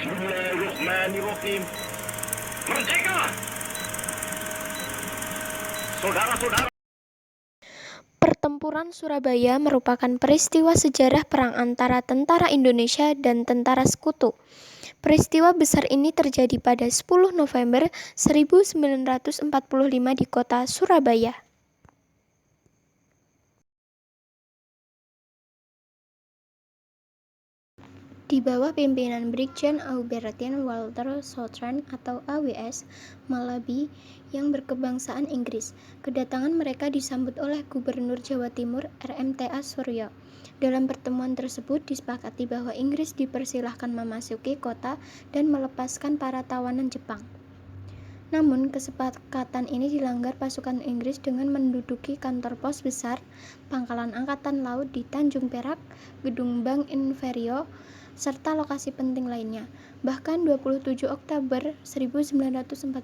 Bismillahirrahmanirrahim. Merdeka! Saudara-saudara. Pertempuran Surabaya merupakan peristiwa sejarah perang antara tentara Indonesia dan tentara Sekutu. Peristiwa besar ini terjadi pada 10 November 1945 di kota Surabaya. Di bawah pimpinan Brigjen Aubertin Walter Southern atau AWS Malabi yang berkebangsaan Inggris, kedatangan mereka disambut oleh Gubernur Jawa Timur RMTA Suryo. Dalam pertemuan tersebut disepakati bahwa Inggris dipersilahkan memasuki kota dan melepaskan para tawanan Jepang. Namun, kesepakatan ini dilanggar pasukan Inggris dengan menduduki kantor pos besar Pangkalan Angkatan Laut di Tanjung Perak, Gedung Bank Inferio, serta lokasi penting lainnya. Bahkan 27 Oktober 1945,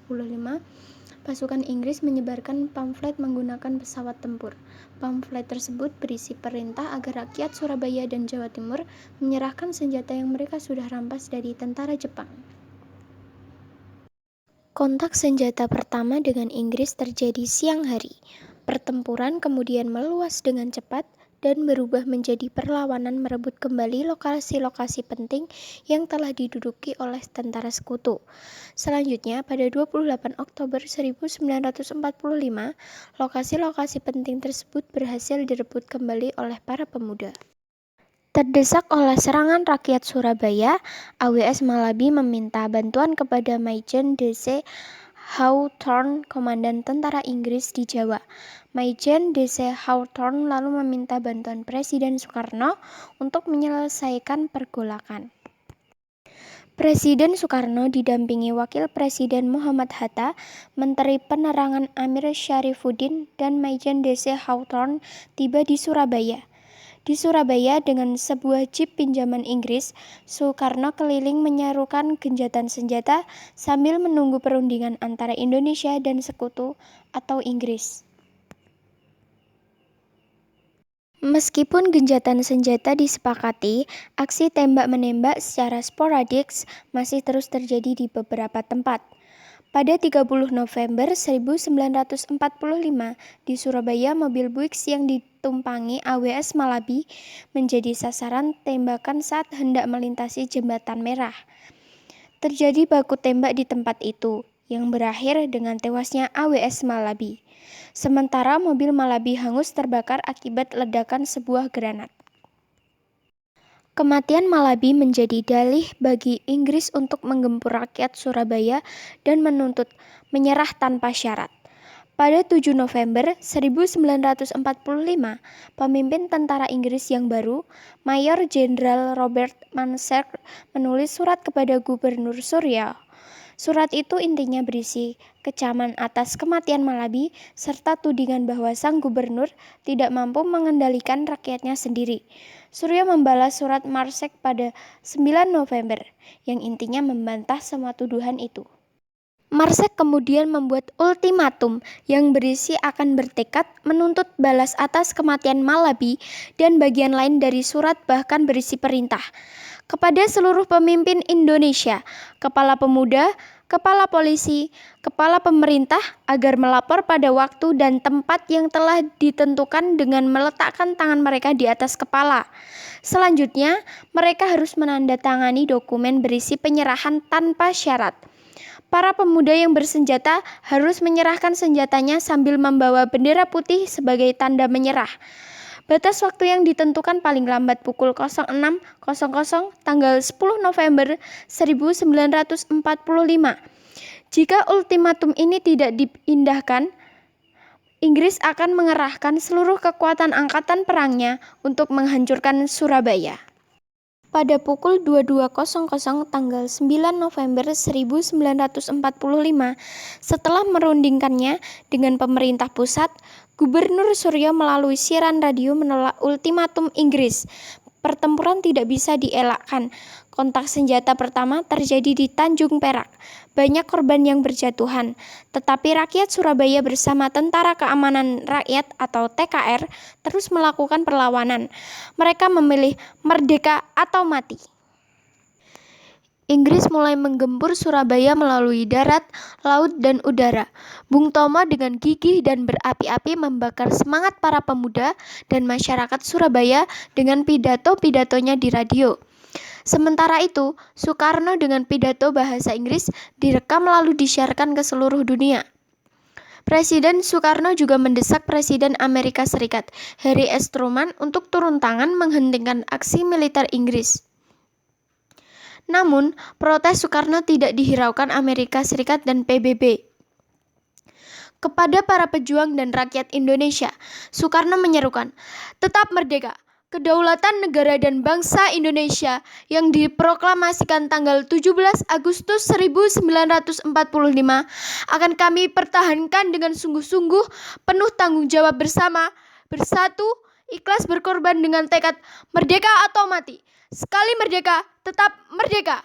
pasukan Inggris menyebarkan pamflet menggunakan pesawat tempur. Pamflet tersebut berisi perintah agar rakyat Surabaya dan Jawa Timur menyerahkan senjata yang mereka sudah rampas dari tentara Jepang. Kontak senjata pertama dengan Inggris terjadi siang hari. Pertempuran kemudian meluas dengan cepat dan berubah menjadi perlawanan merebut kembali lokasi-lokasi penting yang telah diduduki oleh tentara Sekutu. Selanjutnya, pada 28 Oktober 1945, lokasi-lokasi penting tersebut berhasil direbut kembali oleh para pemuda. Terdesak oleh serangan rakyat Surabaya, AWS Malabi meminta bantuan kepada Maijen DC Hawthorne, komandan tentara Inggris di Jawa. Maijen DC Hawthorne lalu meminta bantuan Presiden Soekarno untuk menyelesaikan pergolakan. Presiden Soekarno didampingi Wakil Presiden Muhammad Hatta, Menteri Penerangan Amir Syarifuddin, dan Maijen DC Hawthorne tiba di Surabaya. Di Surabaya dengan sebuah jeep pinjaman Inggris, Soekarno keliling menyerukan genjatan senjata sambil menunggu perundingan antara Indonesia dan Sekutu atau Inggris. Meskipun genjatan senjata disepakati, aksi tembak-menembak secara sporadik masih terus terjadi di beberapa tempat. Pada 30 November 1945, di Surabaya mobil Buick yang ditumpangi AWS Malabi menjadi sasaran tembakan saat hendak melintasi Jembatan Merah. Terjadi baku tembak di tempat itu, yang berakhir dengan tewasnya AWS Malabi. Sementara mobil Malabi hangus terbakar akibat ledakan sebuah granat. Kematian Malabi menjadi dalih bagi Inggris untuk menggempur rakyat Surabaya dan menuntut menyerah tanpa syarat. Pada 7 November 1945, pemimpin tentara Inggris yang baru, Mayor Jenderal Robert Mansell, menulis surat kepada Gubernur Suryo. Surat itu intinya berisi kecaman atas kematian Malabi serta tudingan bahwa sang gubernur tidak mampu mengendalikan rakyatnya sendiri. Suryo membalas surat Marsek pada 9 November yang intinya membantah semua tuduhan itu. Marsek kemudian membuat ultimatum yang berisi akan bertekad menuntut balas atas kematian Malabi dan bagian lain dari surat bahkan berisi perintah kepada seluruh pemimpin Indonesia, kepala pemuda, kepala polisi, kepala pemerintah agar melapor pada waktu dan tempat yang telah ditentukan dengan meletakkan tangan mereka di atas kepala. Selanjutnya, mereka harus menandatangani dokumen berisi penyerahan tanpa syarat. Para pemuda yang bersenjata harus menyerahkan senjatanya sambil membawa bendera putih sebagai tanda menyerah. Batas waktu yang ditentukan paling lambat pukul 06.00 tanggal 10 November 1945. Jika ultimatum ini tidak diindahkan, Inggris akan mengerahkan seluruh kekuatan angkatan perangnya untuk menghancurkan Surabaya. Pada pukul 22.00 tanggal 9 November 1945, setelah merundingkannya dengan pemerintah pusat, Gubernur Suryo melalui siaran radio menolak ultimatum Inggris. Pertempuran tidak bisa dielakkan. Kontak senjata pertama terjadi di Tanjung Perak. Banyak korban yang berjatuhan, tetapi rakyat Surabaya bersama Tentara Keamanan Rakyat atau TKR terus melakukan perlawanan. Mereka memilih merdeka atau mati. Inggris mulai menggempur Surabaya melalui darat, laut, dan udara. Bung Tomo dengan gigih dan berapi-api membakar semangat para pemuda dan masyarakat Surabaya dengan pidato-pidatonya di radio. Sementara itu, Soekarno dengan pidato bahasa Inggris direkam lalu disiarkan ke seluruh dunia. Presiden Soekarno juga mendesak Presiden Amerika Serikat, Harry S. Truman, untuk turun tangan menghentikan aksi militer Inggris. Namun, protes Soekarno tidak dihiraukan Amerika Serikat dan PBB. Kepada para pejuang dan rakyat Indonesia, Soekarno menyerukan, "Tetap merdeka! Kedaulatan negara dan bangsa Indonesia yang diproklamasikan tanggal 17 Agustus 1945 akan kami pertahankan dengan sungguh-sungguh, penuh tanggung jawab bersama, bersatu, ikhlas berkorban dengan tekad merdeka atau mati. Sekali merdeka, tetap merdeka."